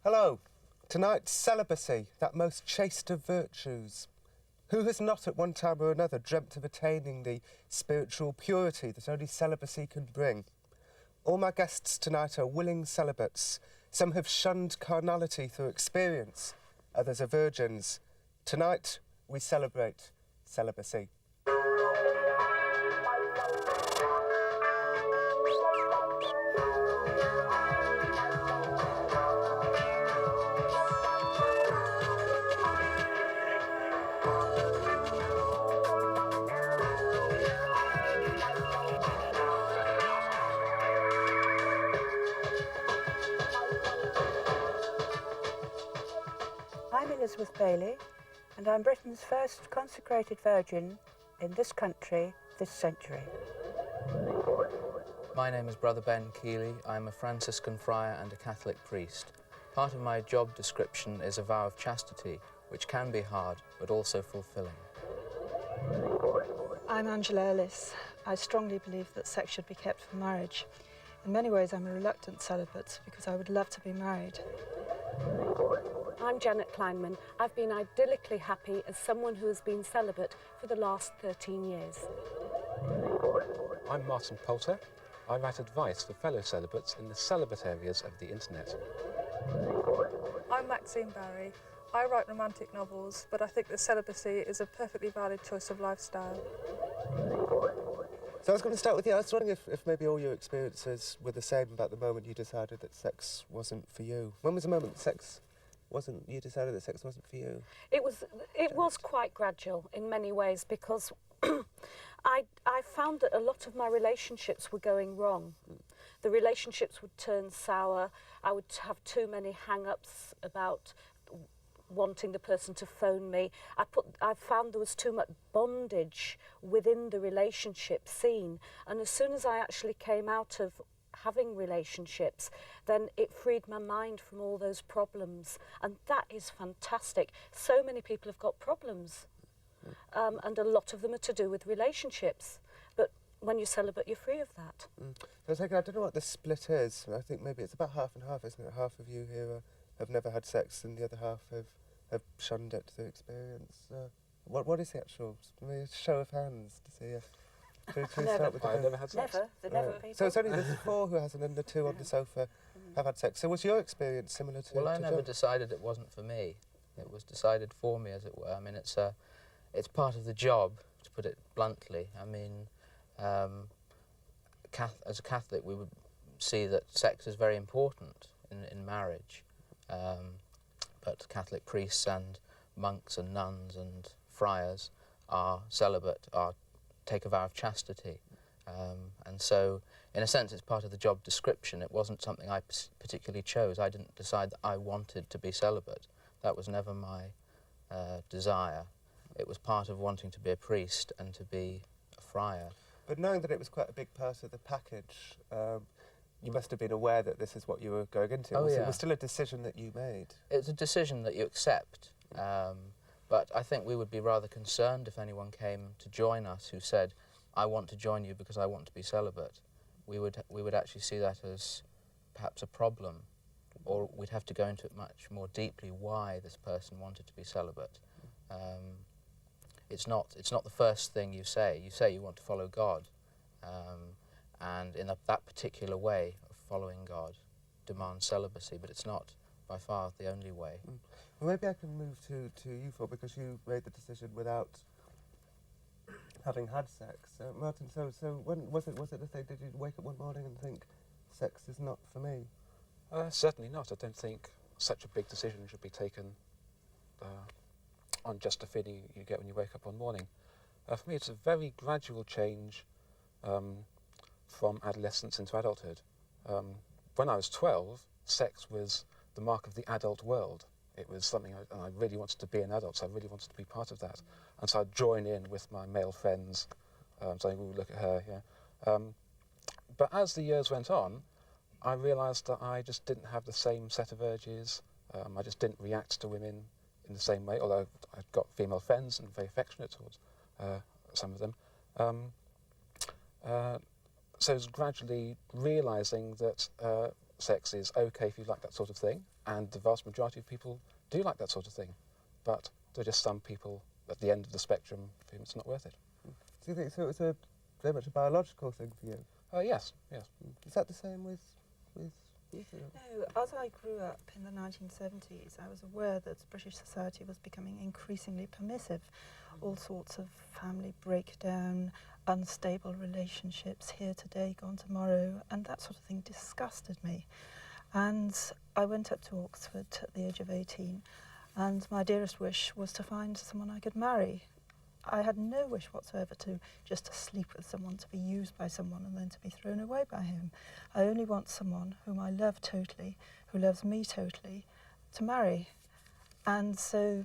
Hello. Tonight, celibacy, that most chaste of virtues. Who has not at one time or another dreamt of attaining the spiritual purity that only celibacy can bring? All my guests tonight are willing celibates. Some have shunned carnality through experience. Others are virgins. Tonight, we celebrate celibacy. I'm Elizabeth Bailey, and I'm Britain's first consecrated virgin in this country this century. My name is Brother Ben Keeley. I'm a Franciscan friar and a Catholic priest. Part of my job description is a vow of chastity, which can be hard, but also fulfilling. I'm Angela Ellis. I strongly believe that sex should be kept for marriage. In many ways, I'm a reluctant celibate because I would love to be married. I'm Janet Kleinman. I've been idyllically happy as someone who has been celibate for the last 13 years. I'm Martin Poulter. I write advice for fellow celibates in the celibate areas of the internet. I'm Maxine Barry. I write romantic novels, but I think that celibacy is a perfectly valid choice of lifestyle. So I was going to start with you. I was wondering if maybe all your experiences were the same about the moment you decided that sex wasn't for you. When was the moment that you decided that sex wasn't for you? It was quite gradual in many ways because I found that a lot of my relationships were going wrong. The relationships would turn sour. I would have too many hang-ups about wanting the person to phone me. I found there was too much bondage within the relationship scene, and as soon as I actually came out of having relationships, then it freed my mind from all those problems, and that is fantastic. So many people have got problems, and a lot of them are to do with relationships, but when you're celibate, you're free of that. So I don't know what the split is. I think maybe it's about half and half, isn't it? Half of you here have never had sex, and the other half have shunned it through experience. What is the actual show of hands to see? Never. I've never had sex. Never people. So it's only the 4 who hasn't, and the 2 on the sofa have had sex. So was your experience similar to? Well, I never Jon? decided it wasn't for me. It was decided for me, as it were. I mean, it's part of the job, to put it bluntly. I mean, as a Catholic, we would see that sex is very important in marriage. But Catholic priests and monks and nuns and friars are celibate, take a vow of chastity. And so, in a sense, it's part of the job description. It wasn't something I particularly chose. I didn't decide that I wanted to be celibate. That was never my desire. It was part of wanting to be a priest and to be a friar. But knowing that it was quite a big part of the package, you must have been aware that this is what you were going into. Oh, It was still a decision that you made. It's a decision that you accept. But I think we would be rather concerned if anyone came to join us who said, I want to join you because I want to be celibate. We would actually see that as perhaps a problem, or we'd have to go into it much more deeply why this person wanted to be celibate. It's not the first thing you say. You say you want to follow God, and in that particular way of following God demands celibacy, but it's not by far the only way. Well, maybe I can move to you, Phil, because you made the decision without having had sex. Martin, so when was it the thing? Did you wake up one morning and think, sex is not for me? Certainly not. I don't think such a big decision should be taken on just a feeling you get when you wake up one morning. For me, it's a very gradual change from adolescence into adulthood. When I was 12, sex was the mark of the adult world. It was something I really wanted to be an adult, so I really wanted to be part of that. And so I'd join in with my male friends, saying, "Ooh, look at her," yeah. But as the years went on, I realised that I just didn't have the same set of urges. I just didn't react to women in the same way, although I'd got female friends and very affectionate towards some of them. So I was gradually realising that sex is okay if you like that sort of thing, and the vast majority of people do like that sort of thing. But there are just some people at the end of the spectrum for whom it's not worth it. Do you think so? It's very much a biological thing for you? Yes, yes. Is that the same with you? No, as I grew up in the 1970s, I was aware that British society was becoming increasingly permissive. All sorts of family breakdown, unstable relationships, here today, gone tomorrow, and that sort of thing disgusted me. And I went up to Oxford at the age of 18, and my dearest wish was to find someone I could marry. I had no wish whatsoever to sleep with someone, to be used by someone and then to be thrown away by him. I only want someone whom I love totally, who loves me totally, to marry. And so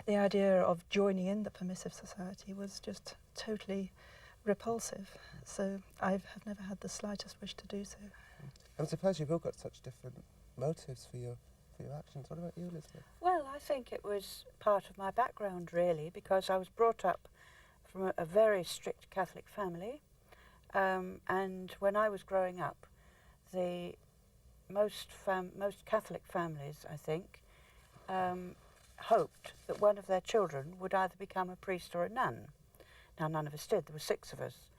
the idea of joining in the permissive society was just totally repulsive. So I have never had the slightest wish to do so. I'm surprised you've all got such different motives for your actions. What about you, Elizabeth? Well, I think it was part of my background, really, because I was brought up from a very strict Catholic family, and when I was growing up, the most Catholic families, I think, hoped that one of their children would either become a priest or a nun. Now, none of us did. There were 6 of us.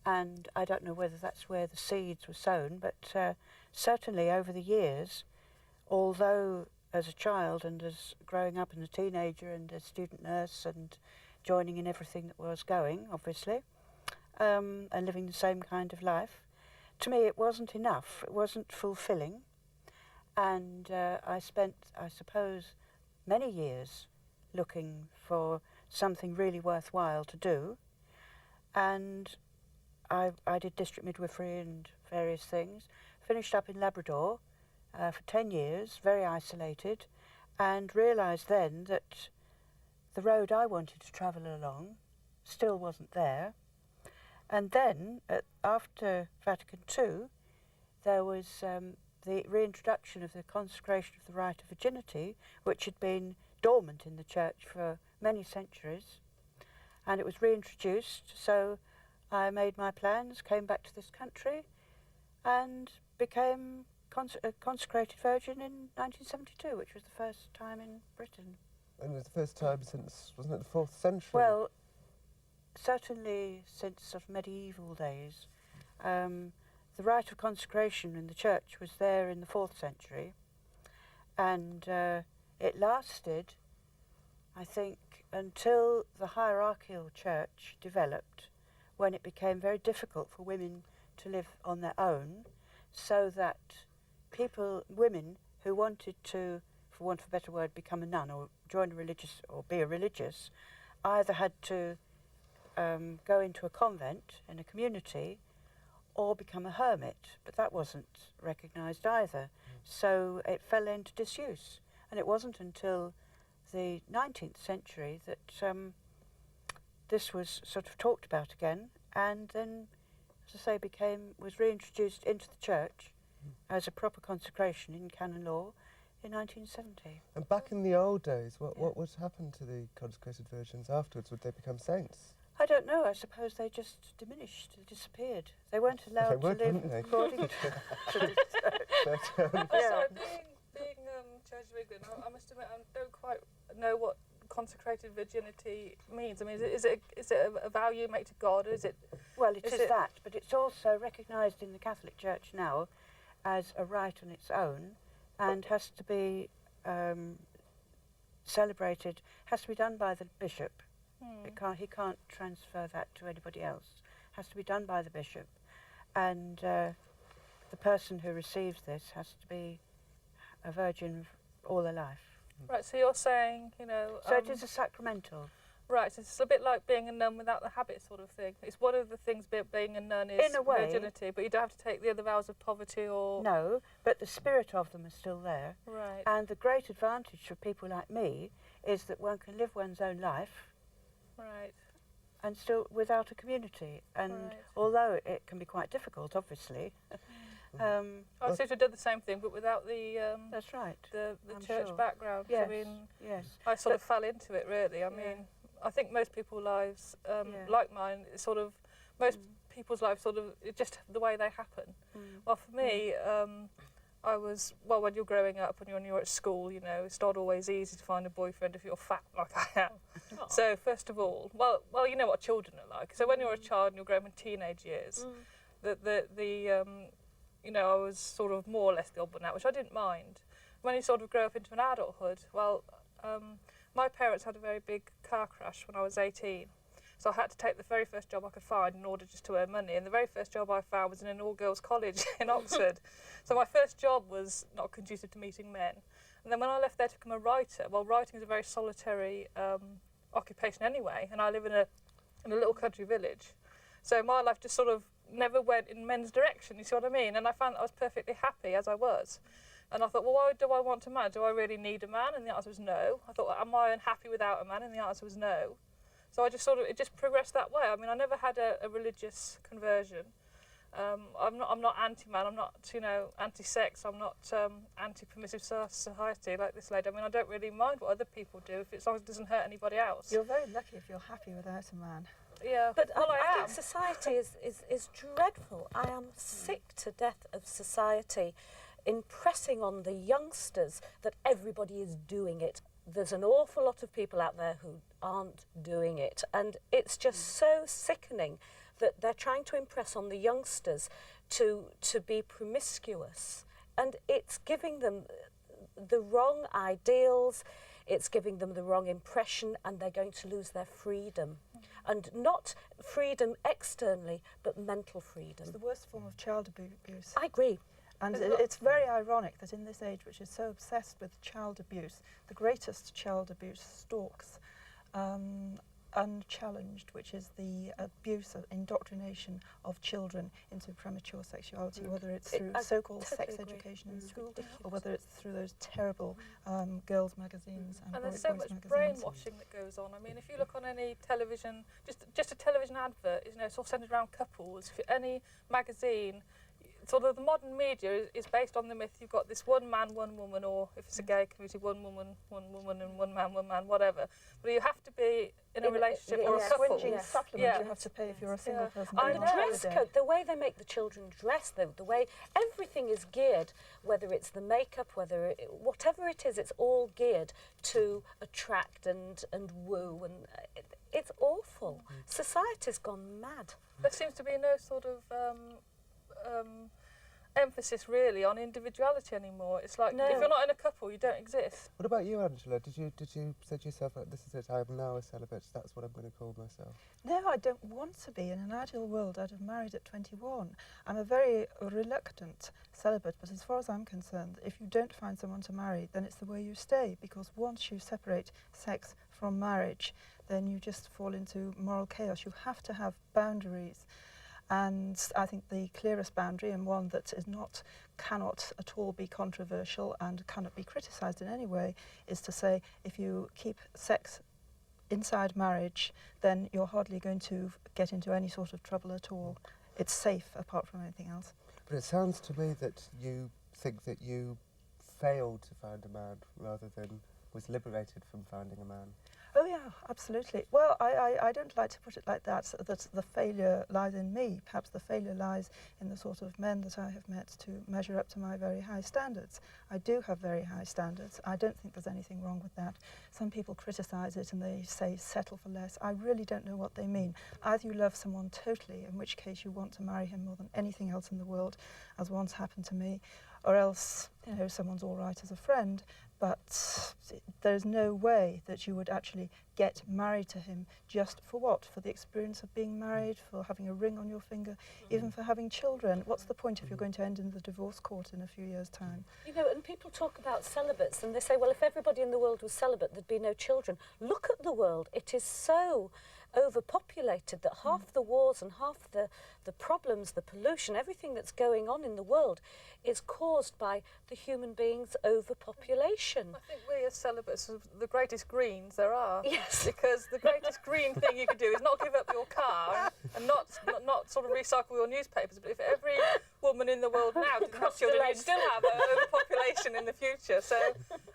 And I don't know whether that's where the seeds were sown, but certainly over the years, although as a child and as growing up as a teenager and a student nurse and joining in everything that was going, obviously, and living the same kind of life, to me it wasn't enough. It wasn't fulfilling. And I spent, I suppose, many years looking for something really worthwhile to do. And I did district midwifery and various things. Finished up in Labrador for 10 years, very isolated, and realised then that the road I wanted to travel along still wasn't there. And then, after Vatican II, there was the reintroduction of the consecration of the rite of virginity, which had been dormant in the church for many centuries, and it was reintroduced. So I made my plans, came back to this country, and became a consecrated virgin in 1972, which was the first time in Britain. And it was the first time since, wasn't it, the 4th century? Well, certainly since sort of medieval days. The rite of consecration in the church was there in the 4th century, and it lasted, I think, until the hierarchical church developed, when it became very difficult for women to live on their own, so that women who wanted to, for want of a better word, become a nun or join a religious or be a religious, either had to go into a convent in a community or become a hermit, but that wasn't recognised either. So it fell into disuse, and it wasn't until the 19th century that this was sort of talked about again, and then, as I say, was reintroduced into the church as a proper consecration in canon law in 1970. And back in the old days, what would happen to the consecrated virgins afterwards? Would they become saints? I don't know. I suppose they just diminished, they disappeared. They weren't allowed to live according to the church. So being Church of England, I must admit I don't quite know what consecrated virginity means. I mean, is it a vow you make to God, or is it? Well, it is that, but it's also recognised in the Catholic Church now as a rite on its own, and has to be celebrated. Has to be done by the bishop. He can't transfer that to anybody else. Has to be done by the bishop, and the person who receives this has to be a virgin all her life. Right, so you're saying, So it is a sacramental. Right, so it's a bit like being a nun without the habit sort of thing. It's one of the things being a nun is in a way, virginity, but you don't have to take the other vows of poverty or... No, but the spirit of them is still there. Right. And the great advantage for people like me is that one can live one's own life. Right. And still without a community. And although it can be quite difficult, obviously. I seem to have done the same thing, but without the that's right. The church background. Yes. I mean, yes. I sort of fell into it really. I mean, I think most people's lives, like mine, it's sort of most people's lives sort of just the way they happen. Well, for me, I was, well, when you're growing up and when you're at school, you know, it's not always easy to find a boyfriend if you're fat like I am. So first of all, well, you know what children are like. So when you're a child and you're growing in teenage years, you know, I was sort of more or less the odd one out, which I didn't mind. When you sort of grow up into an adulthood, well, my parents had a very big car crash when I was 18. So I had to take the very first job I could find in order just to earn money. And the very first job I found was in an all-girls college in Oxford. So my first job was not conducive to meeting men. And then when I left there to become a writer, well, writing is a very solitary occupation anyway, and I live in a little country village. So my life just sort of never went in men's direction, you see what I mean? And I found that I was perfectly happy as I was. And I thought, well, why do I want a man? Do I really need a man? And the answer was no. I thought, well, am I unhappy without a man? And the answer was no. So I just sort of, it just progressed that way. I mean, I never had a religious conversion. I'm not anti-man, I'm not, you know, anti-sex, I'm not anti-permissive society like this lady. I mean, I don't really mind what other people do as long as it doesn't hurt anybody else. You're very lucky if you're happy without a man. Yeah, But well, I I am. think society is dreadful. I am sick to death of society impressing on the youngsters that everybody is doing it. There's an awful lot of people out there who aren't doing it, and it's just so sickening that they're trying to impress on the youngsters to be promiscuous, and it's giving them the wrong ideals, it's giving them the wrong impression, and they're going to lose their freedom. And not freedom externally, but mental freedom. It's the worst form of child abuse. I agree. And it's very ironic that in this age, which is so obsessed with child abuse, the greatest child abuse stalks unchallenged, which is the abuse of indoctrination of children into premature sexuality, whether it's through so-called sex education in school, or whether it's through those terrible girls' magazines and there's boys' so much magazines. brainwashing that goes on. I mean, if you look on any television, just a television advert, you know, it's all centred around couples. If any magazine, sort of the modern media is based on the myth you've got this one man, one woman, or if it's a gay community, one woman, and one man, whatever. But you have to be in a relationship or a couple. Swinging supplement you have to pay if you're a single person. And the dress code, the way they make the children dress, the way everything is geared, whether it's the makeup, whatever it is, it's all geared to attract and woo, and it's awful. Society's gone mad. There seems to be no sort of emphasis really on individuality anymore. It's like if you're not in a couple, you don't exist. What about you, Angela? Did you say to yourself, this is it, I'm now a celibate, that's what I'm going to call myself? No, I don't want to be. In an ideal world, I'd have married at 21. I'm a very reluctant celibate, but as far as I'm concerned, if you don't find someone to marry, then it's the way you stay, because once you separate sex from marriage, then you just fall into moral chaos. You have to have boundaries. And I think the clearest boundary, and one that cannot at all be controversial and cannot be criticised in any way, is to say if you keep sex inside marriage, then you're hardly going to get into any sort of trouble at all. It's safe apart from anything else. But it sounds to me that you think that you failed to find a man rather than was liberated from finding a man. Oh yeah, absolutely. Well, I don't like to put it like that the failure lies in me. Perhaps the failure lies in the sort of men that I have met to measure up to my very high standards. I do have very high standards. I don't think there's anything wrong with that. Some people criticise it and they say settle for less. I really don't know what they mean. Either you love someone totally, in which case you want to marry him more than anything else in the world, as once happened to me, or else, you know, someone's all right as a friend. But there's no way that you would actually get married to him just for what? For the experience of being married, for having a ring on your finger, even for having children. What's the point if you're going to end in the divorce court in a few years' time? You know, and people talk about celibates and they say, well, if everybody in the world was celibate, there'd be no children. Look at the world. It is so overpopulated that half the wars and half the problems, the pollution, everything that's going on in the world is caused by the human beings' overpopulation. I think we as celibates are the greatest greens there are. Yes. Because the greatest green thing you could do is not give up your car and not sort of recycle your newspapers. But if every woman in the world now didn't have children, you'd still have an overpopulation in the future. So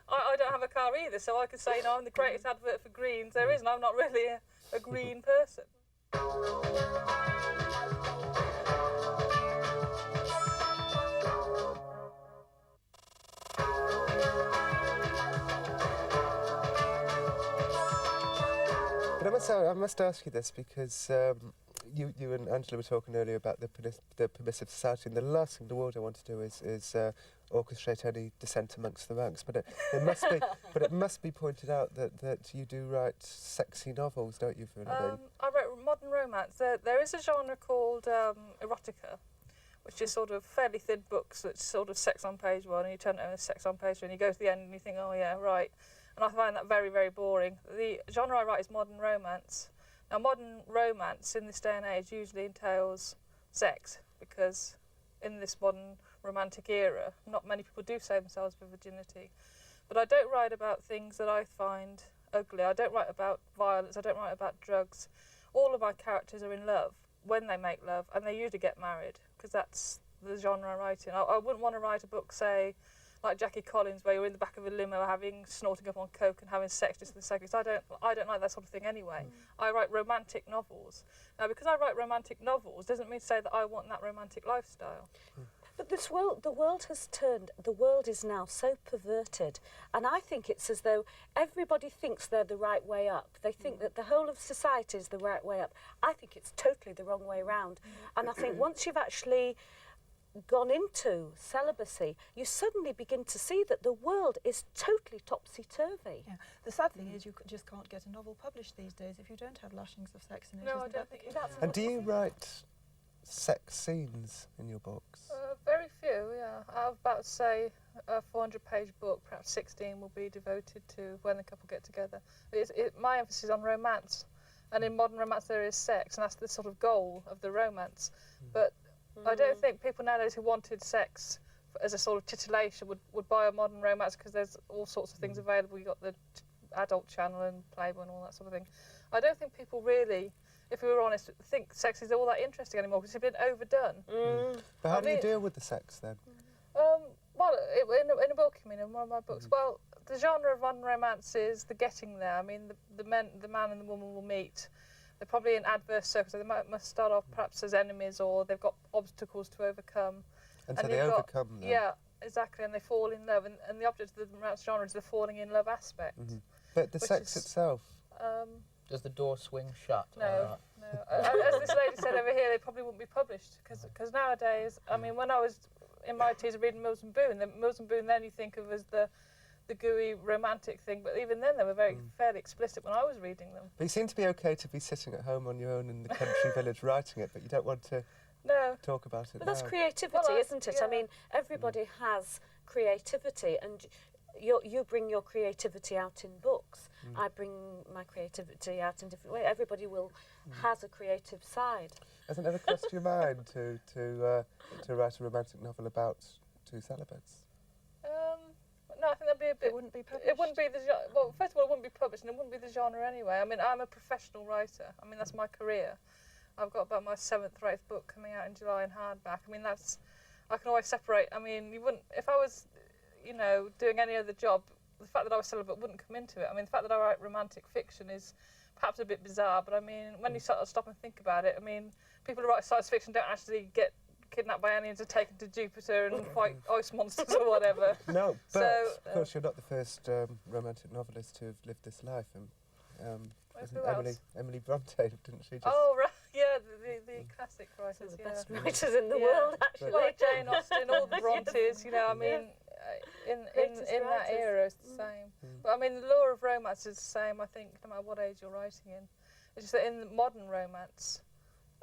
I don't have a car either, so I could say, no, I'm the greatest advert for greens there is, and I'm not really a green person. But I must ask you this because you and Angela were talking earlier about the permissive society, and the last thing in the world I want to do is orchestrate any dissent amongst the ranks. But it must be pointed out that you do write sexy novels, don't you, for a living? I wrote modern romance. There is a genre called Erotica, which is sort of fairly thin books that's sort of sex on page one, and you turn it over to sex on page two, and you go to the end and you think, oh yeah, right. And I find that very, very boring. The genre I write is modern romance. Now, modern romance in this day and age usually entails sex, because in this modern romantic era, not many people do save themselves for virginity. But I don't write about things that I find ugly. I don't write about violence. I don't write about drugs. All of my characters are in love when they make love, and they usually get married, because that's the genre I write in. I wouldn't want to write a book, say, like Jackie Collins, where you're in the back of a limo snorting up on coke and having sex just for the sake of it. I don't like that sort of thing anyway. I write romantic novels. Now, because I write romantic novels doesn't mean to say that I want that romantic lifestyle. But the world has turned, the world is now so perverted, and I think it's as though everybody thinks they're the right way up. They think that the whole of society is the right way up. I think it's totally the wrong way round. And I think once you've actually gone into celibacy, you suddenly begin to see that the world is totally topsy-turvy. Yeah. The sad thing is you just can't get a novel published these days if you don't have lashings of sex in it. No, I isn't don't that think the you case? can. And do you write sex scenes in your books? Very few, yeah. I've about, say, a 400-page book, perhaps 16 will be devoted to when the couple get together. My emphasis is on romance, and in modern romance there is sex, and that's the sort of goal of the romance. But I don't think people nowadays who wanted sex as a sort of titillation would buy a modern romance, because there's all sorts of things available. You've got the adult channel and Playboy and all that sort of thing. I don't think people really, if we were honest, think sex is all that interesting anymore, because it's been overdone. But how do you deal with the sex then? Well, in a book, you mean, in one of my books? Well, the genre of modern romance is the getting there. I mean, the man and the woman will meet. They're probably in adverse circumstances. They must start off perhaps as enemies, or they've got obstacles to overcome. And so they overcome them. Yeah, exactly, and they fall in love. And the object of the romance genre is the falling in love aspect. But the sex itself? Does the door swing shut? No, no. As this lady said over here, they probably wouldn't be published, because nowadays, I mean, when I was in my teens reading Mills and Boon, then you think of as the gooey romantic thing, but even then they were fairly explicit when I was reading them. But you seem to be okay to be sitting at home on your own in the country village writing it, but you don't want to talk about it But that's now. creativity, isn't it? Yeah. I mean, everybody has creativity, and you bring your creativity out in books. I bring my creativity out in different ways. Everybody has a creative side. Hasn't it ever crossed your mind to write a romantic novel about two celibates? No, I think that'd be a bit. It wouldn't be published. It wouldn't be the genre. Well, first of all, it wouldn't be published, and it wouldn't be the genre anyway. I mean, I'm a professional writer. I mean, that's my career. I've got about my 7th or 8th book coming out in July in hardback. I mean, I can always separate. I mean, you wouldn't, if I was, doing any other job, the fact that I was celibate wouldn't come into it. I mean, the fact that I write romantic fiction is perhaps a bit bizarre, but I mean, when you sort of stop and think about it, I mean, people who write science fiction don't actually get kidnapped by aliens and taken to Jupiter and fight ice monsters or whatever. No, but So, of course you're not the first romantic novelist to have lived this life. Who else? Emily Bronte, didn't she? Just Oh, right, yeah, the classic writers, The yeah. best writers in the Yeah. world, actually. Like Jane Austen, all the Brontes, I mean, in Greatest that writers. era it's the same. But I mean, the law of romance is the same, I think, no matter what age you're writing in. It's just that in modern romance,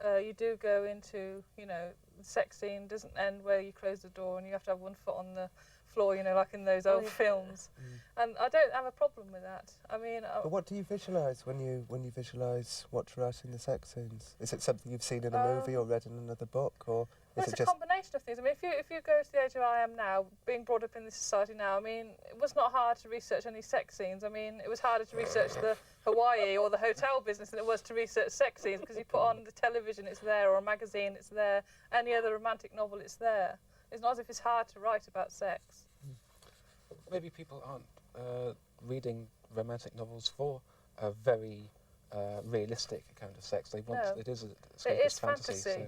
you do go into, the sex scene doesn't end where you close the door and you have to have one foot on the floor, like in those old films. And I don't have a problem with that. I mean, But what do you visualise when you visualise what to write in the sex scenes? Is it something you've seen in a movie or read in another book, or well, is it's it a just? combination of things. I mean, if you go to the age of I am now, being brought up in this society now, I mean, it was not hard to research any sex scenes. I mean, it was harder to research the Hawaii or the hotel business than it was to research sex scenes, because you put on the television, it's there, or a magazine, it's there. Any other romantic novel, it's there. It's not as if it's hard to write about sex. Maybe people aren't reading romantic novels for a very realistic kind of sex. They want No. it is a It escapist is fantasy. So.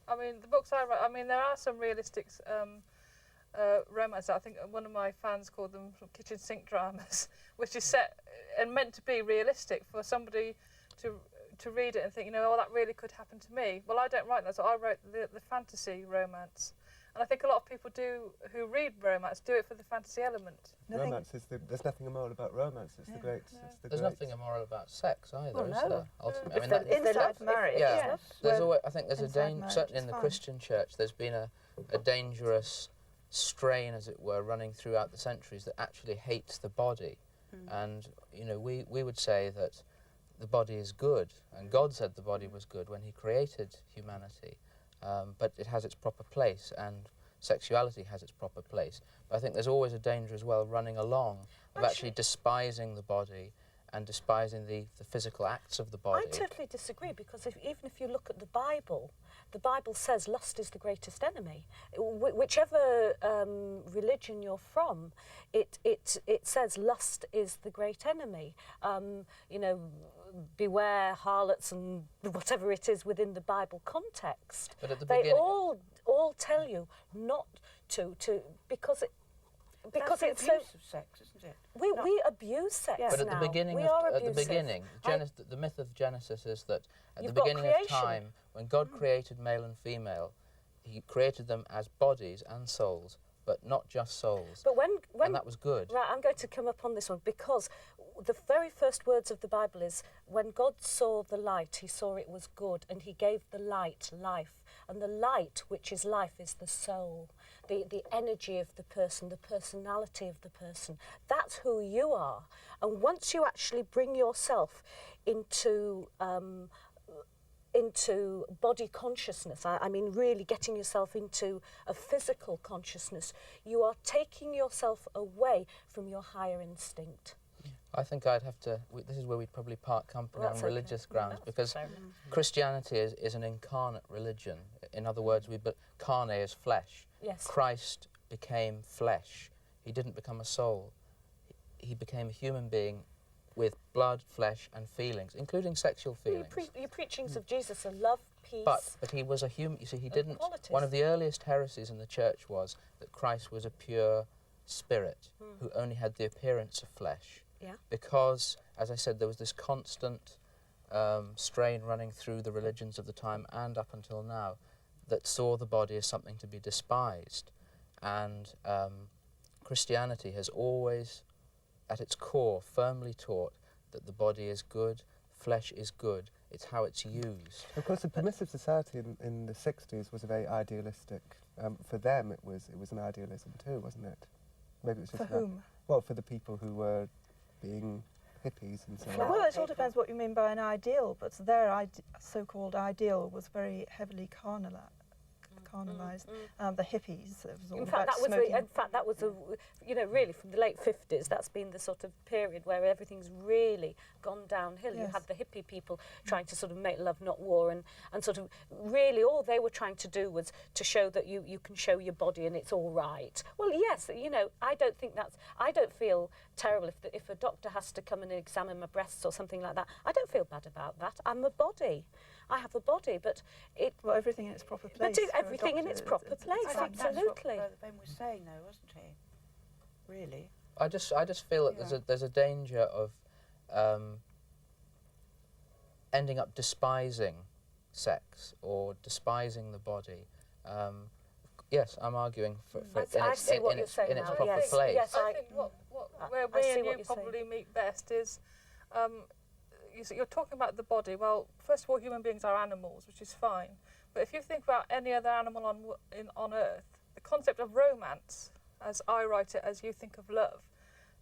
I mean, the books I write, I mean, there are some realistic romance. I think one of my fans called them kitchen sink dramas, which is set and meant to be realistic for somebody to read it and think, you know, oh, that really could happen to me. Well, I don't write that, so I wrote the fantasy romance. And I think a lot of people who read romance do it for the fantasy element. Romance is there's nothing immoral about romance. It's the great. No. It's the There's great. nothing immoral about sex either, Well, is no. there? Ultimately, If they're inside marriage, yeah. yes. There's Well, always, I think there's a inside danger, marriage certainly is in the fine. Christian church, there's been a dangerous strain, as it were, running throughout the centuries that actually hates the body. And, you know, we would say that the body is good, and God said the body was good when he created humanity, but it has its proper place, and sexuality has its proper place. But I think there's always a danger as well running along of actually despising the body and despising the physical acts of the body. I totally disagree, because even if you look at the Bible says lust is the greatest enemy. Whichever religion you're from, it says lust is the great enemy. You know, beware harlots and whatever it is within the Bible context. But at the they beginning, all tell you not to because That's it's the so. abuse of sex, isn't it? We abuse sex Yeah. But at now. the beginning, we of, are at the abusive. beginning, the myth of Genesis is that at You've the got beginning of creation. time, when God created male and female, he created them as bodies and souls, but not just souls. But when And that was good. Right, I'm going to come up on this one, because the very first words of the Bible is, when God saw the light, he saw it was good, and he gave the light life. And the light, which is life, is the soul, the energy of the person, the personality of the person. That's who you are. And once you actually bring yourself into body consciousness, I mean really getting yourself into a physical consciousness, you are taking yourself away from your higher instinct. I think I'd have to, this is where we'd probably part company Well, on that's okay. religious grounds, That's because fair enough. Christianity is an incarnate religion. In other words, carne is flesh. Yes. Christ became flesh. He didn't become a soul. He became a human being with blood, flesh and feelings, including sexual feelings. Your preachings of Jesus are love, peace. But he was a human. You see, he didn't. qualities. One of the earliest heresies in the church was that Christ was a pure spirit who only had the appearance of flesh. Yeah. Because, as I said, there was this constant strain running through the religions of the time and up until now that saw the body as something to be despised. And Christianity has always, at its core, firmly taught that the body is good, flesh is good, it's how it's used. Of course, the permissive society in the 60s was a very idealistic. For them, it was an idealism too, wasn't it? Maybe it was just For whom? Well, for the people who were being hippies and so on. Well, it all depends what you mean by an ideal, but their so-called ideal was very heavily carnalised. The hippies, it was all In about fact, smoking. that was really from the late 50s. That's been the sort of period where everything's really gone downhill. You Yes. had the hippie people trying to sort of make love, not war, and sort of really all they were trying to do was to show that you can show your body and it's all right. Well, yes, I don't feel terrible if a doctor has to come and examine my breasts or something like that. I don't feel bad about that. I'm a body. I have a body, but Well, everything in its proper place. But for a everything in doctor, its proper place, I think that's what absolutely. Brother Ben was saying, though, wasn't he? Really? I just feel that there's a danger of ending up despising sex or despising the body. Yes, I'm arguing for it I see what in you're its saying now. proper Yes, place. yes, I think where I we see and what you you're saying. probably meet best is, you're talking about the body. Well, first of all, human beings are animals, which is fine. But if you think about any other animal on Earth, the concept of romance, as I write it, as you think of love,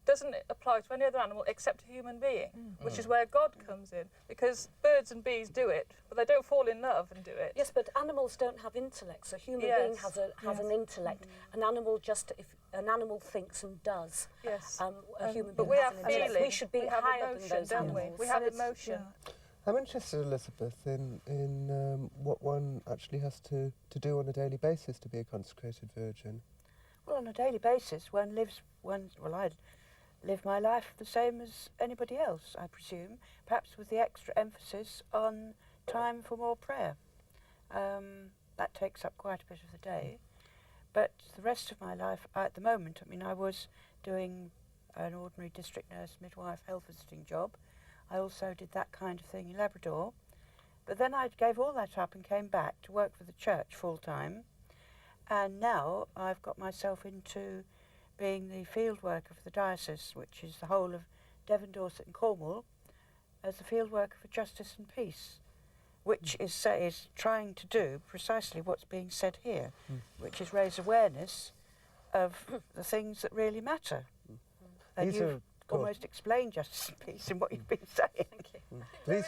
doesn't apply to any other animal except a human being, which is where God comes in. Because birds and bees do it, but they don't fall in love and do it. Yes, but animals don't have intellects. A human being has an intellect. An animal thinks and does. Yes. A human But being we has have an intellect. feeling. We should be We have higher emotion, than those don't we? animals. We have And it's- emotion. I'm interested, Elizabeth, in what one actually has to do on a daily basis to be a consecrated virgin. Well, on a daily basis, one lives. I live my life the same as anybody else, I presume, perhaps with the extra emphasis on time for more prayer. That takes up quite a bit of the day. But the rest of my life, at the moment, I mean, I was doing an ordinary district nurse, midwife, health visiting job. I also did that kind of thing in Labrador. But then I gave all that up and came back to work for the church full time. And now I've got myself into being the field worker for the diocese, which is the whole of Devon, Dorset and Cornwall, as the field worker for justice and peace, which is trying to do precisely what's being said here, which is raise awareness of the things that really matter. And you've almost explained justice and peace in what you've been saying. Thank you. I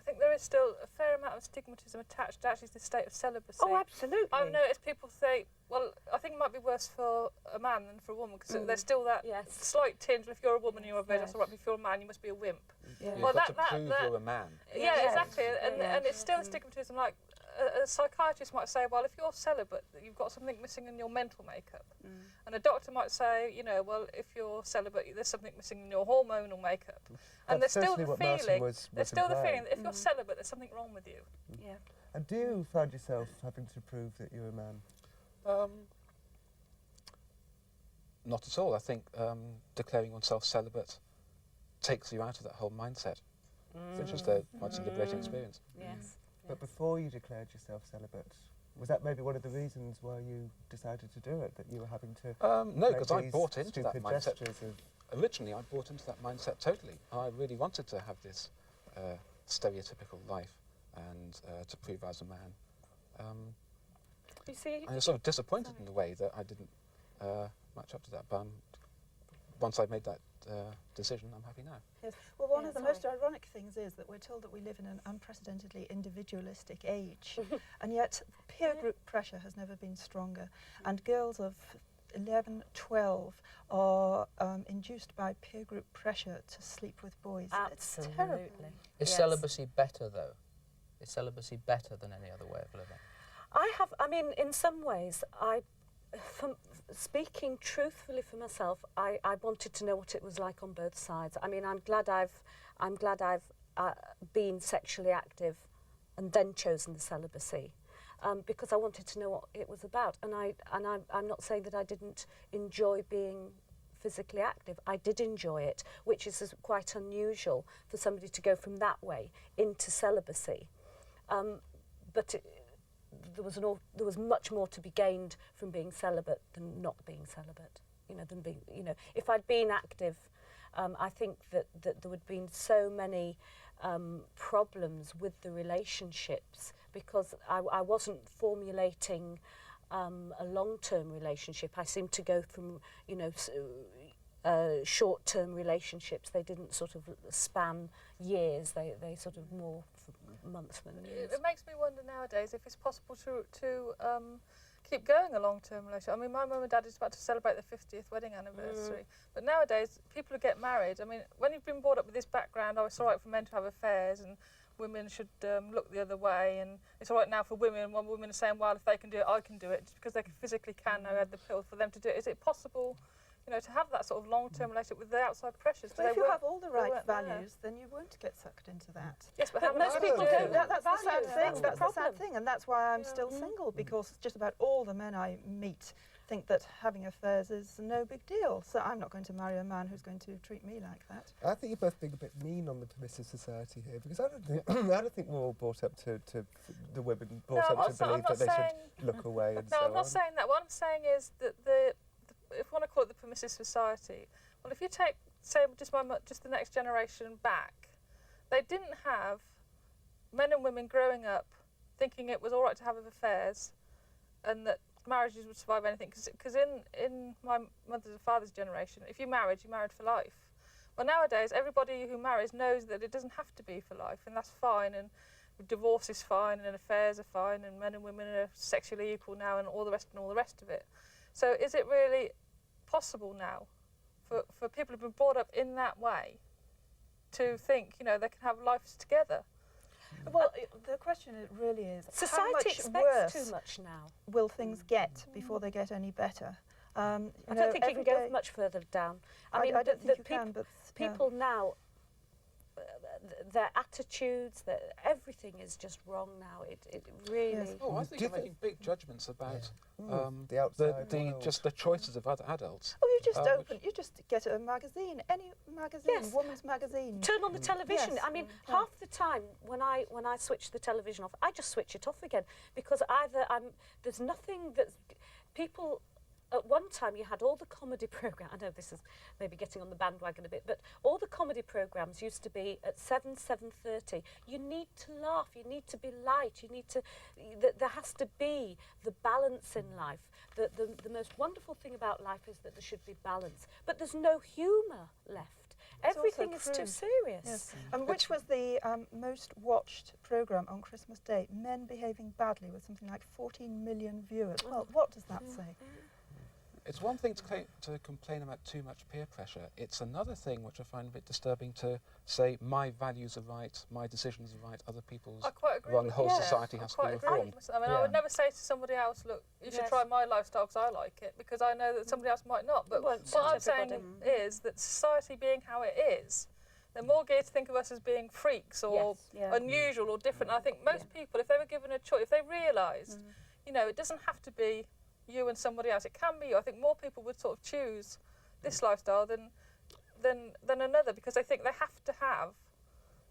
think there is still a fair amount of stigmatism attached actually to the state of celibacy. Oh, absolutely. I've noticed people say, well, I think it might be worse for a man than for a woman, because there's still that slight tinge. If you're a woman and you're a virgin, that's all right. If you're a man, you must be a wimp. You've got to prove you're a man. Yeah, exactly. And it's still a stigmatism. Like a psychiatrist might say, well, if you're celibate, you've got something missing in your mental makeup. And a doctor might say, you know, well, if you're celibate, there's something missing in your hormonal makeup. And there's still the feeling. There's still the feeling that if you're celibate, there's something wrong with you. Yeah. And do you find yourself having to prove that you're a man? Not at all. I think declaring oneself celibate takes you out of that whole mindset, which is quite a liberating experience. Yes. But before you declared yourself celibate, was that maybe one of the reasons why you decided to do it, that you were having to no, because I bought into that stupid mindset. gestures of Originally, I bought into that mindset totally. I really wanted to have this stereotypical life and to prove I was a man. You see, I was sort of disappointed in the way that I didn't match up to that, but once I made that decision, I'm happy now. Yes. Well, one of the most ironic things is that we're told that we live in an unprecedentedly individualistic age, and yet peer group pressure has never been stronger, and girls of 11, 12 are induced by peer group pressure to sleep with boys. Absolutely. It's terrible. Is celibacy better, though? Is celibacy better than any other way of living? I mean, in some ways, speaking truthfully for myself, I wanted to know what it was like on both sides. I mean, I'm glad I've been sexually active and then chosen the celibacy, because I wanted to know what it was about. And I'm not saying that I didn't enjoy being physically active. I did enjoy it, which is quite unusual for somebody to go from that way into celibacy. But there was much more to be gained from being celibate than not being celibate. If I'd been active, I think that there would have been so many problems with the relationships, because I wasn't formulating a long-term relationship. I seemed to go from, short-term relationships. They didn't sort of span years. They sort of more months than years. It makes me wonder nowadays if it's possible to keep going a long-term relationship. I mean, my mum and dad is about to celebrate their 50th wedding anniversary, but nowadays people who get married, I mean, when you've been brought up with this background, it's all right for men to have affairs and women should look the other way, and it's all right now for women when women are saying, well, if they can do it, I can do it, just because they physically can now have the pill for them to do it. Is it possible, to have that sort of long-term relationship with the outside pressures? But if you have all the right values, then you won't get sucked into that. Yes, but most people don't. That's the sad thing. That's the sad problem. thing, and that's why I'm still single, because just about all the men I meet think that having affairs is no big deal. So I'm not going to marry a man who's going to treat me like that. I think you're both being a bit mean on the permissive society here, because I don't think we're all brought up to the women brought up to believe that they should look away and so on. No, I'm not saying that. What I'm saying is that if you want to call it the permissive society, well, if you take, say, just the next generation back, they didn't have men and women growing up thinking it was all right to have affairs and that marriages would survive anything. Because in my mother's and father's generation, if you married for life. Well, nowadays, everybody who marries knows that it doesn't have to be for life, and that's fine, and divorce is fine, and affairs are fine, and men and women are sexually equal now, and all the rest of it. So is it really possible now for people who've been brought up in that way to think, they can have lives together? Well, the question really is, Society how much expects worse too much now. will things get before they get any better? I don't think you can go much further down. I mean, I don't think you can, but people now, their attitudes, everything is just wrong now. It really. Yes. Oh, I think you're making big judgments about the outside world. just the choices of other adults. Oh, you just get a magazine, any magazine, Yes. woman's magazine. Turn on the television. Yes. I mean, half the time when I switch the television off, I just switch it off again, because either there's nothing that people. At one time, you had all the comedy programmes. I know this is maybe getting on the bandwagon a bit, but all the comedy programmes used to be at 7:30. You need to laugh. You need to be light. You need to. There has to be the balance in life. The most wonderful thing about life is that there should be balance. But there's no humour left. It's Everything also is too true. serious. Yes. And which was the most watched programme on Christmas Day? Men Behaving Badly, with something like 14 million viewers. Well, what does that say? It's one thing to complain about too much peer pressure. It's another thing which I find a bit disturbing to say my values are right, my decisions are right, other people's I quite agree wrong, the with whole you. society I has to quite be agree reformed. with I mean, I would never say to somebody else, look, you should Yes. try my lifestyle because I like it, because I know that somebody else might not. But won't what suit I'm saying everybody. is that society being how it is, they're more geared to think of us as being freaks or Yes, yeah. unusual or different. And I think most people, if they were given a choice, if they realised, you know, it doesn't have to be you and somebody else. It can be you. I think more people would sort of choose this lifestyle than another, because they think they have to have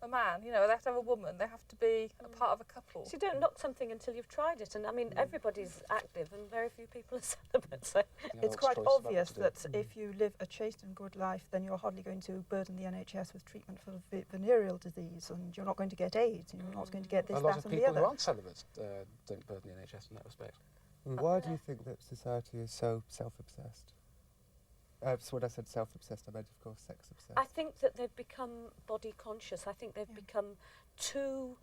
a man, you know, they have to have a woman, they have to be a part of a couple. So you don't knock something until you've tried it. And I mean, everybody's active and very few people are celibate. So The It's adult's quite choice about what obvious to do. that if you live a chaste and good life, then you're hardly going to burden the NHS with treatment for venereal disease, and you're not going to get AIDS, and you're not going to get this, a lot that, of and the people who other. aren't celibate don't burden the NHS in that respect. Why do you think that society is so self-obsessed? So when I said self-obsessed, I meant, of course, sex-obsessed. I think that they've become body conscious. I think they've become too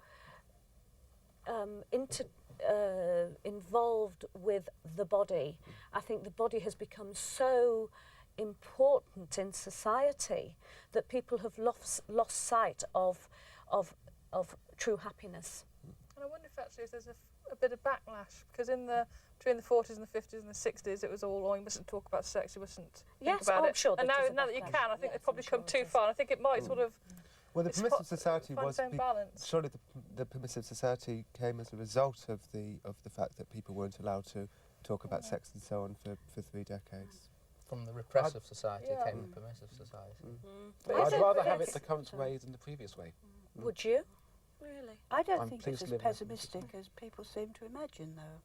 involved with the body. I think the body has become so important in society that people have lost sight of true happiness. And I wonder if actually if there's a bit of backlash, because between the 40s and the 50s and the 60s, it was all, you mustn't talk about sex, you mustn't think Yes, about I'm it. sure And that is a now that you backlash. can, I think Yes, they've probably I'm sure come it too is. far. And I think it might sort of. Well, the it's permissive society find was its own balance. surely the permissive society came as a result of the fact that people weren't allowed to talk about sex and so on for 3 decades. From the repressive society Yeah. came the permissive society. But I I'd don't rather think have it it's- the current way than the previous way. Would you? Really? I don't I'm think pleased it's to as live with it. pessimistic as people seem to imagine, though.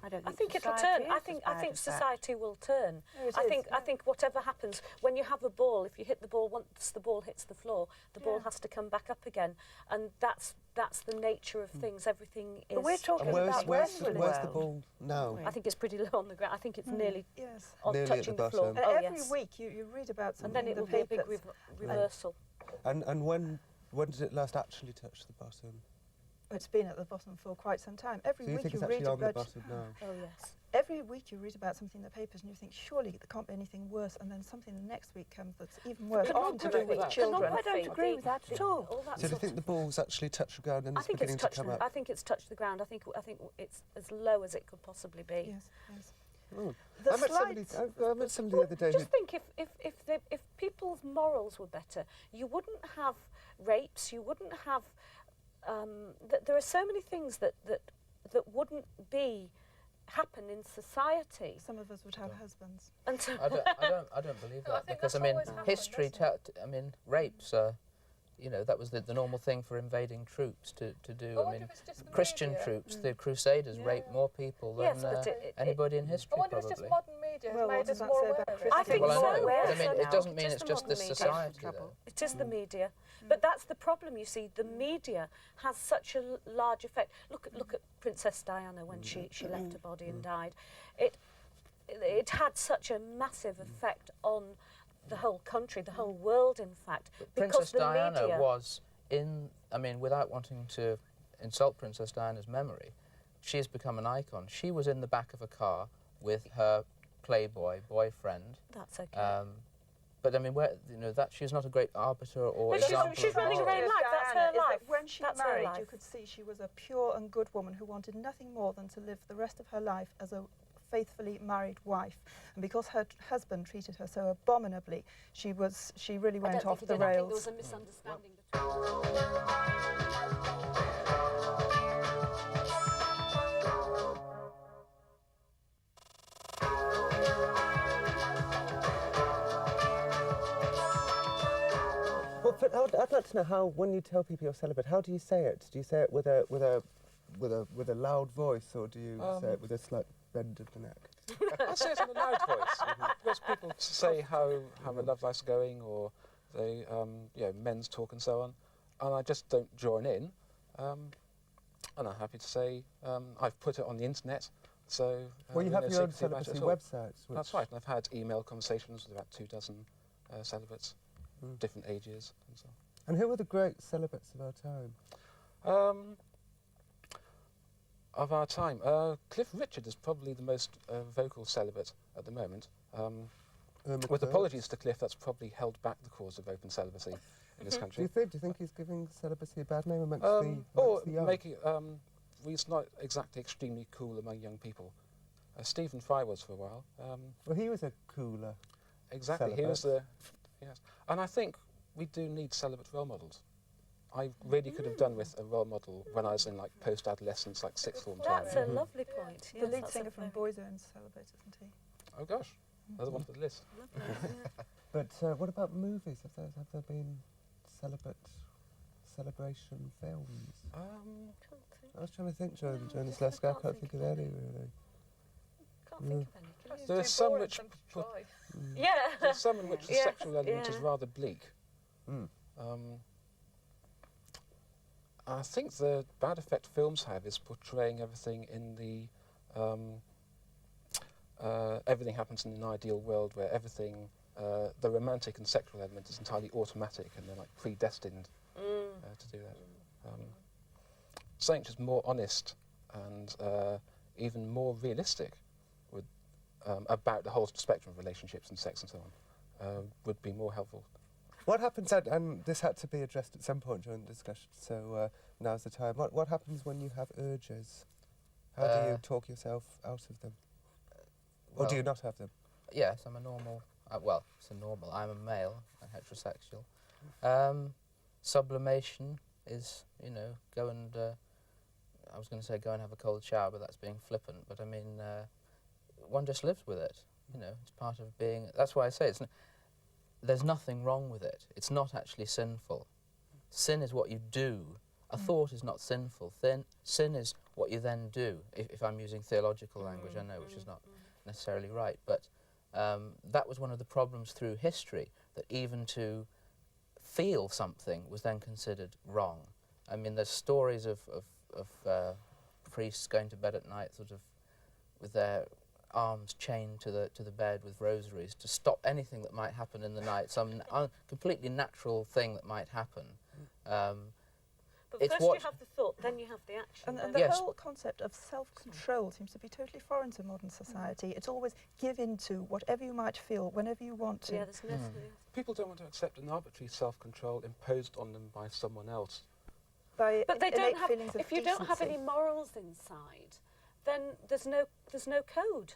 I don't I think think it'll society turn. I is think as bad as that. society will turn. No, it I is, think yeah. whatever happens when you have a ball, if you hit the ball once the ball hits the floor, the ball has to come back up again, and that's the nature of things. Everything is. But we're talking And about where's the Western ball world. now? I think it's pretty low on the ground. I think it's nearly Yes. on Nearly at touching the the floor. bottom. And Oh every yes. week you read about And something then it in the will be a big papers. reversal. And when did it last actually touch the bottom? It's been at the bottom for quite some time. Every So you week think you it's read actually on the about bottom now? Oh yes. every week you read about something in the papers and you think surely there can't be anything worse, and then something the next week comes that's even worse, But often to do with that. children. I don't agree with that at all. All that So do you sort think of- the ball's actually touched the ground and I it's think it's beginning to touched. come up? I think it's touched the ground. I think it's as low as it could possibly be. Yes, yes. Oh. The I met somebody the other day who... Just think if people's morals were better, you wouldn't have rapes. You wouldn't have. There are so many things that wouldn't happen in society. Some of us would have husbands. And so I don't believe No, I that, think because that's I mean, always happened, history. doesn't it? I mean, rapes. You know, that was the normal thing for invading troops to do. I I wonder mean, if it's just the Christian media. troops, the Crusaders Yeah. raped more people Yes, than but it- anybody in I history, wonder if it's probably. just modern media has Well, what made does us that more say aware about of it. I think Well, I so. know, Yes, but I mean, I it know. doesn't mean It is it's the just the modern media. society, though. Trouble. It is the media, but that's the problem. You see, the media has such a large effect. Look at Princess Diana when she left her body and died. It had such a massive effect on the whole country, the whole world, in fact, because Princess the Diana media was I mean, without wanting to insult Princess Diana's memory, she has become an icon. She was in the back of a car with her playboy boyfriend. That's okay. But I mean, that she's not a great arbiter or But she's example she's of running her morals. own life. That's Diana her is that life. when she That's her married, life. you could see she was a pure and good woman who wanted nothing more than to live the rest of her life as a faithfully married wife. And because her husband treated her so abominably, she really went off the rails. I think there was a misunderstanding between Well, I'd like to know how, when you tell people you're celibate, how do you say it? Do you say it with a loud voice, or do you say it with a slight bend of the neck? I say it in a loud voice. Most people say how their love life's going, or they, men's talk and so on, and I just don't join in. And I'm happy to say I've put it on the internet, so... well, you have your own celibacy websites. That's right, and I've had email conversations with about 24 celibates, different ages and so on. And who are the great celibates of our time? Of our time, Cliff Richard is probably the most vocal celibate at the moment. With apologies to Cliff, that's probably held back the cause of open celibacy in this country. Do you think he's giving celibacy a bad name amongst the young? He's not exactly extremely cool among young people. Stephen Fry was for a while. Well, he was a cooler Exactly, celibate. he was the... Yes. And I think we do need celibate role models. I really could have done with a role model when I was in like post-adolescence, like sixth form time. That's a lovely point. The lead singer from Boyzone's celibate, isn't he? Oh gosh, another one for the list. But what about movies? Have there been celebration films? I was trying to think during this last guy. I can't think of any really. Can't think of any. There's some which Yeah. there's some in which the sexual element is rather bleak. I think the bad effect films have is portraying everything in the everything happens in an ideal world where everything, the romantic and sexual element is entirely automatic and they're like predestined to do that. Something just more honest and even more realistic would, about the whole spectrum of relationships and sex and so on would be more helpful. What happens, and this had to be addressed at some point during the discussion, so now's the time. What happens when you have urges? How do you talk yourself out of them? Or do you not have them? Yes, I'm a normal... it's a normal. I'm a male and heterosexual. Sublimation is, go and... I was going to say go and have a cold shower, but that's being flippant. But I mean, one just lives with it. It's part of being... That's why I say there's nothing wrong with it. It's not actually sinful. Sin is what you do. A thought is not sinful. Sin is what you then do, if I'm using theological language, I know, which is not necessarily right. But that was one of the problems through history, that even to feel something was then considered wrong. I mean, there's stories of priests going to bed at night sort of with their arms chained to the bed with rosaries to stop anything that might happen in the night, some completely natural thing that might happen. But first you have the thought, then you have the action. And the whole concept of self-control seems to be totally foreign to modern society. It's always give in to whatever you might feel, whenever you want to. Yeah, there's nothing. People don't want to accept an arbitrary self-control imposed on them by someone else. By but they don't have. feelings of If you don't have any morals inside, then there's no code.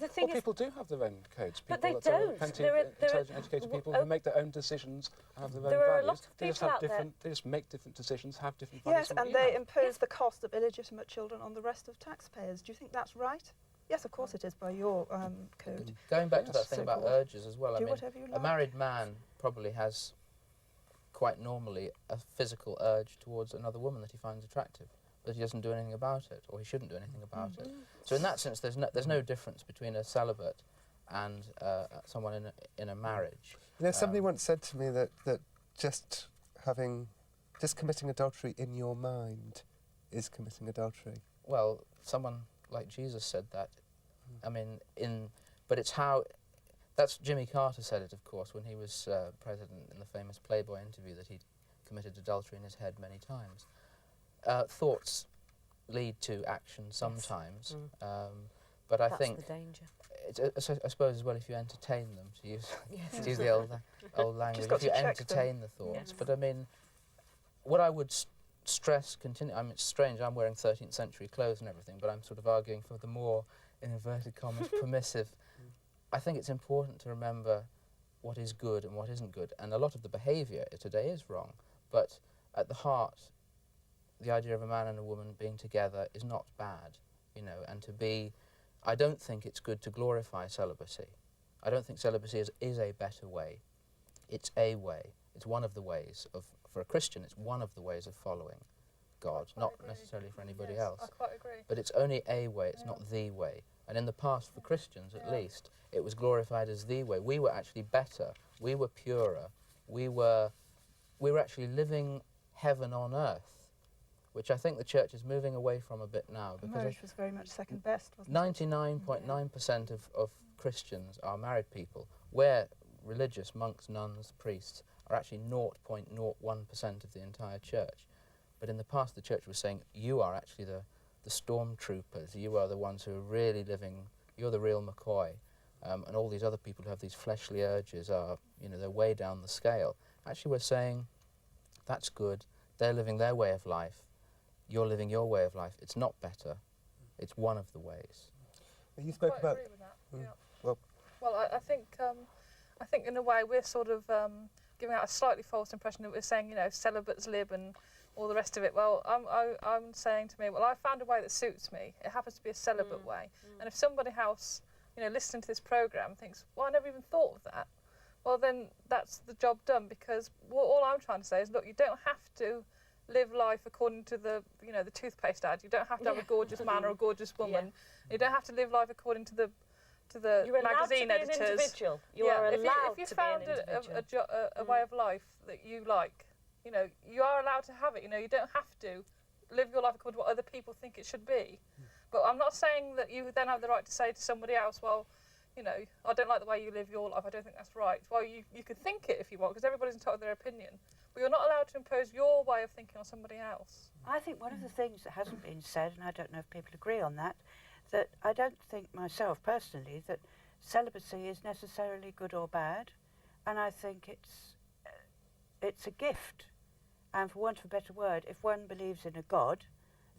The thing is, people do have their own codes. But they that don't. Plenty There of are intelligent, educated people who make their own decisions and have their own there values. are a lot of They just people have out there. different. They just make different decisions, have different values. Yes, than what and you they have. impose the cost of illegitimate children on the rest of taxpayers. Do you think that's right? Yes, of course it is by your code. Going back to that thing So about forth. urges as well, Do I mean, whatever you a like. married man probably has quite normally a physical urge towards another woman that he finds attractive, but he doesn't do anything about it, or he shouldn't do anything about it. So in that sense, there's no difference between a celibate and someone in a marriage. Somebody once said to me that just committing adultery in your mind is committing adultery. Well, someone like Jesus said that. I mean, but it's how... That's Jimmy Carter said it, of course, when he was president in the famous Playboy interview, that he'd committed adultery in his head many times. Thoughts lead to action sometimes, but I think... That's the danger. I suppose as well, if you entertain them, to use the old language, if you entertain the thoughts. But I mean, what I would stress, I mean, it's strange, I'm wearing 13th century clothes and everything, but I'm sort of arguing for the more in inverted commas, permissive. I think it's important to remember what is good and what isn't good, and a lot of the behaviour today is wrong, but at the heart, the idea of a man and a woman being together is not bad, you know, and to be, I don't think it's good to glorify celibacy. I don't think celibacy is a better way. It's a way. It's one of the ways of, for a Christian, it's one of the ways of following God, not necessarily for anybody else. I quite agree. But it's only a way, it's not the way. And in the past, for Christians at least, it was glorified as the way. We were actually better, we were purer, we were actually living heaven on earth, which I think the church is moving away from a bit now. Because marriage was very much second best, wasn't it? 99.9% of Christians are married people, where religious monks, nuns, priests are actually 0.01% of the entire church. But in the past, the church was saying, you are actually the stormtroopers, you are the ones who are really living, you're the real McCoy, and all these other people who have these fleshly urges are, you know, they're way down the scale. Actually, we're saying, that's good, they're living their way of life, you're living your way of life. It's not better, it's one of the ways. You spoke I about... agree with that. Well, I think in a way we're sort of giving out a slightly false impression that we're saying, you know, celibates lib and all the rest of it. Well, I'm saying to me, well, I found a way that suits me. It happens to be a celibate way. And if somebody else, you know, listening to this programme thinks, well, I never even thought of that, well, then that's the job done, because all I'm trying to say is, look, you don't have to live life according to the, you know, the toothpaste ad. You don't have to have a gorgeous man or a gorgeous woman. You don't have to live life according to the You're magazine allowed to be editors. an individual. You are allowed if you to found be an individual. a way of life that you like, you know, you are allowed to have it. You know, you don't have to live your life according to what other people think it should be. But I'm not saying that you then have the right to say to somebody else, well, you know, I don't like the way you live your life, I don't think that's right. Well, you could think it if you want, because everybody's entitled to their opinion. But you're not allowed to impose your way of thinking on somebody else. I think one of the things that hasn't been said, and I don't know if people agree on that, that I don't think myself personally that celibacy is necessarily good or bad, and I think it's a gift. And for want of a better word, if one believes in a God,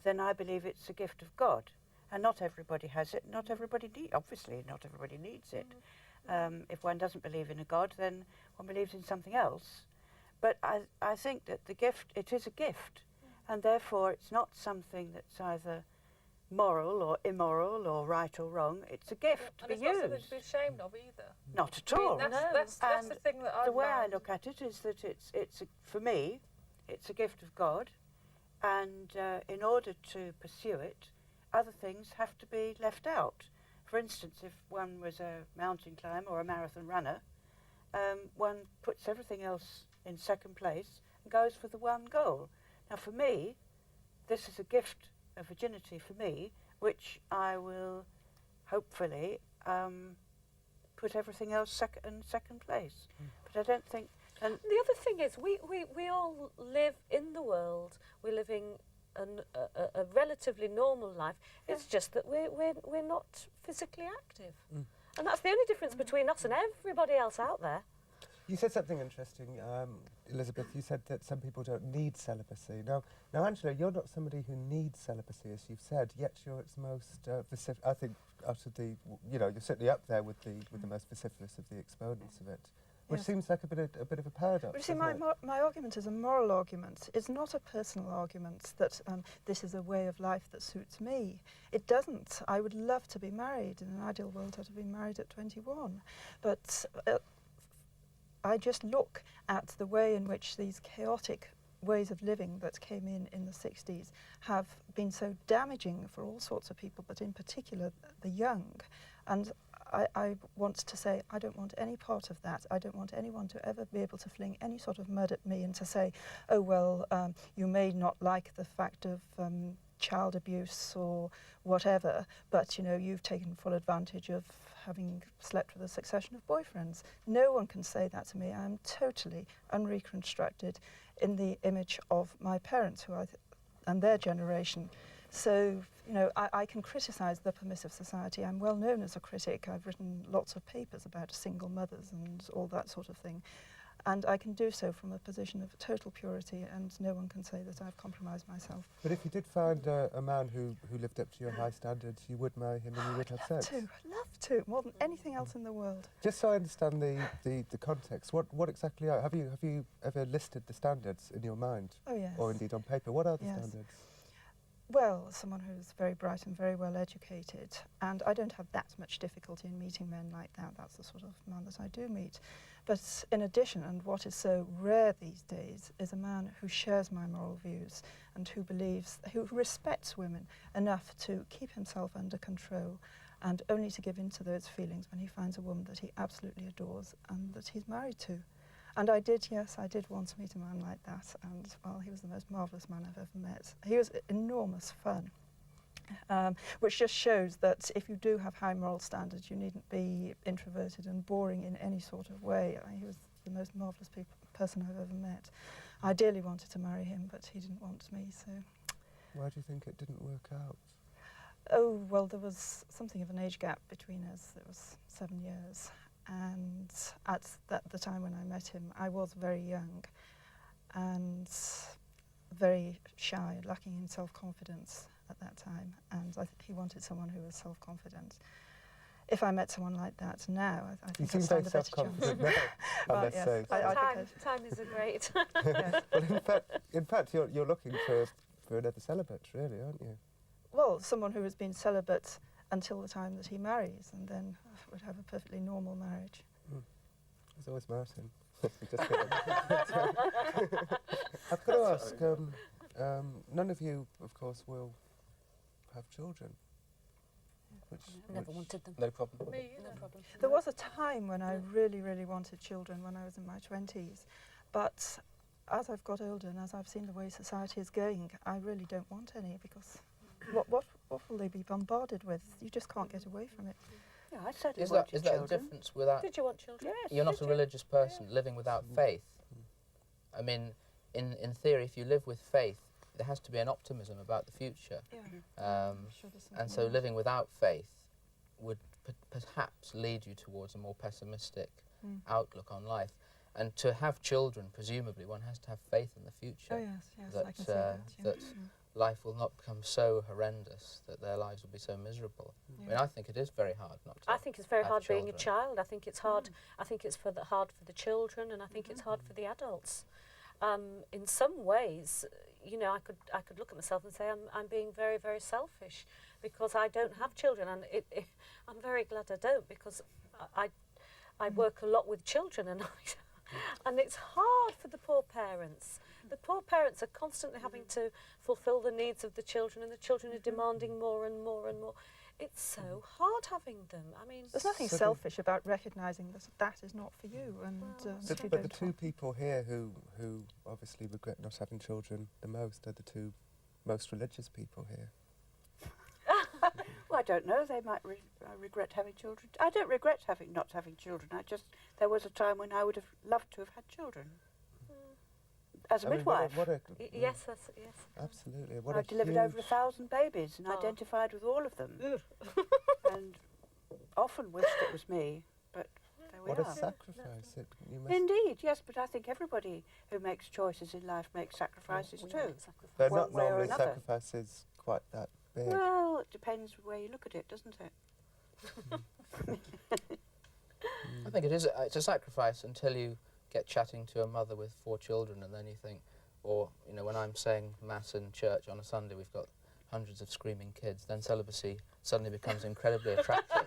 then I believe it's a gift of God. And not everybody has it, obviously not everybody needs it. If one doesn't believe in a God, then one believes in something else. But I think that it is a gift, and therefore it's not something that's either moral or immoral or right or wrong. It's a gift to be and it's used. not something to be ashamed of either. Not at all. That's the thing that the way I look at it is that for me, it's a gift of God, and in order to pursue it, other things have to be left out. For instance, if one was a mountain climber or a marathon runner, one puts everything else in second place and goes for the one goal. Now for me, this is a gift of virginity for me, which I will hopefully put everything else in second place. But I don't think... And the other thing is, we all live in the world, we're living a relatively normal life. It's just that we're not physically active. And that's the only difference between us and everybody else out there. You said something interesting, Elizabeth. You said that some people don't need celibacy. Now, Angela, you're not somebody who needs celibacy, as you've said, yet you're its most vociferous. I think out of the, you know, you're certainly up there with the most vociferous of the exponents of it. Which seems like a bit of a paradox. But you see, my argument is a moral argument. It's not a personal argument that this is a way of life that suits me. It doesn't. I would love to be married. In an ideal world, I'd have been married at 21. But I just look at the way in which these chaotic ways of living that came in the 60s have been so damaging for all sorts of people, but in particular the young. And I want to say I don't want any part of that. I don't want anyone to ever be able to fling any sort of mud at me and to say, oh, well, you may not like the fact of child abuse or whatever, but, you know, you've taken full advantage of having slept with a succession of boyfriends. No one can say that to me. I'm totally unreconstructed in the image of my parents and their generation. So, you know, I can criticise the permissive society. I'm well known as a critic. I've written lots of papers about single mothers and all that sort of thing. And I can do so from a position of total purity, and no one can say that I've compromised myself. But if you did find a man who lived up to your high standards, you would marry him and you would have sex? I'd love to, more than anything else in the world. Just so I understand the context, what exactly are, have you ever listed the standards in your mind? Oh, yes. Or indeed on paper? What are the Yes. standards? Well, someone who's very bright and very well educated, and I don't have that much difficulty in meeting men like that. That's the sort of man that I do meet. But in addition, and what is so rare these days, is a man who shares my moral views and who respects women enough to keep himself under control and only to give in to those feelings when he finds a woman that he absolutely adores and that he's married to. And I did once meet a man like that, and, well, he was the most marvellous man I've ever met. He was enormous fun, which just shows that if you do have high moral standards, you needn't be introverted and boring in any sort of way. He was the most marvellous person I've ever met. I dearly wanted to marry him, but he didn't want me, so... Why do you think it didn't work out? Oh, well, there was something of an age gap between us. It was 7 years. And at the time when I met him, I was very young and very shy, lacking in self-confidence at that time. And he wanted someone who was self-confident. If I met someone like that now, I think I'd stand a better chance. Well, yes, Time is a great... Yes. Well, in fact, you're looking for another celibate, really, aren't you? Well, someone who has been celibate until the time that he marries, and then would have a perfectly normal marriage. There's always Martin. Just kidding. I've got to ask, none of you, of course, will have children. Never wanted them. No problem. Me No either. problem. There was a time when I really, really wanted children when I was in my 20s, but as I've got older and as I've seen the way society is going, I really don't want any, because what will they be bombarded with? You just can't get away from it. Yeah, I certainly Is wanted that a children. difference without... Did you want children? Yes. You're not did a you? religious person living without faith. I mean, in theory, if you live with faith, there has to be an optimism about the future. Yeah. Sure there's And something so there. living without faith would perhaps lead you towards a more pessimistic outlook on life. And to have children, presumably, one has to have faith in the future. Oh yes, yes, that, I can see that. Yeah. that life will not become so horrendous that their lives will be so miserable. I mean, I think it is very hard not to I think it's very have hard being a children. child. I think it's hard. I think it's hard for the children, and I think it's hard for the adults. In some ways, you know, I could look at myself and say I'm being very, very selfish because I don't have children, and I'm very glad I don't, because I work a lot with children, and and it's hard for the poor parents. The poor parents are constantly having to fulfil the needs of the children, and the children are demanding more and more and more. It's so hard having them. I mean, There's nothing So the- selfish about recognising that that is not for you, and if you But the don't two want- people here who obviously regret not having children the most are the two most religious people here. Well, I don't know. They might regret having children. I don't regret not having children. There was a time when I would have loved to have had children. As a I mean, midwife. yes, yes. Absolutely. What I a delivered huge, over 1,000 babies and Oh. identified with all of them. And often wished it was me, but there we What are. a sacrifice. You must, Indeed, yes, but I think everybody who makes choices in life makes sacrifices We too. make sacrifices. they're one not way or normally another. sacrifices quite that big. Well, it depends where you look at it, doesn't it? I think it is. It's a sacrifice until you get chatting to a mother with 4 children, and then you think, or you know, when I'm saying mass in church on a Sunday, we've got hundreds of screaming kids. Then celibacy suddenly becomes incredibly attractive.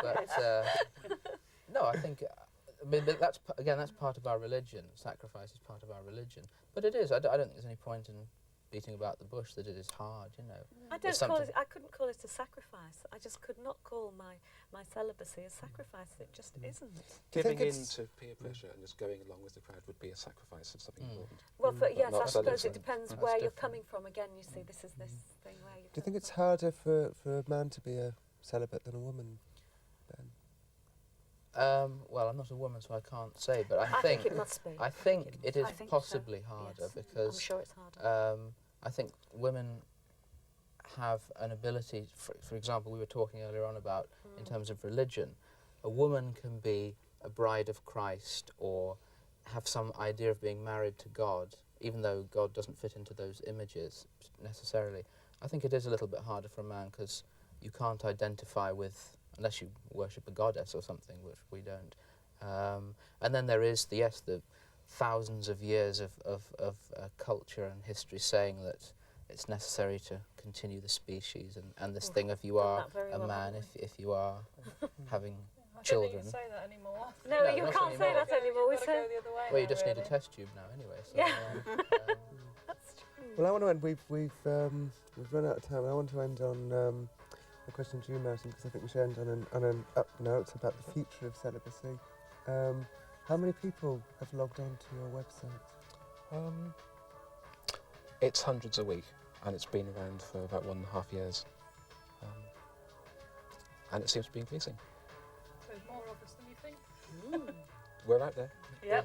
But no, I think. I mean, but that's part of our religion. Sacrifice is part of our religion. But it is. I don't think there's any point in beating about the bush that it is hard. You know. I There's don't call something- it. I couldn't call it a sacrifice. I just could not call my celibacy a sacrifice. It just isn't. Do you Giving think in it's- to peer pressure and just going along with the crowd would be a sacrifice of something important. Well, But yes, not I suppose celibacy. it depends That's where you're different. coming from. Again, you see, this is this thing where you. Do you think it's harder for a man to be a celibate than a woman, Ben? Well, I'm not a woman, so I can't say. But I think it must be. I think it is I think so, possibly harder Yes. because I'm sure it's harder. I think women have an ability, for example, we were talking earlier on about in terms of religion, a woman can be a bride of Christ or have some idea of being married to God, even though God doesn't fit into those images necessarily. I think it is a little bit harder for a man because you can't identify with, unless you worship a goddess or something, which we don't. And then there is, the thousands of years of culture and history saying that it's necessary to continue the species, and this thing of you are a man if you are having children. I don't think you can say that anymore. No, you not can't say anymore. that anymore. We You've got to say go the other way Well, you now, just need really. a test tube now anyway. So, Yeah. Well, I want to end. We've run out of time. I want to end on a question to you, Martin, because I think we should end on an up note about the future of celibacy. How many people have logged on to your website? It's hundreds a week, and it's been around for about 1.5 years. And it seems to be increasing. So there's more of us than you think. We're out there. Yeah.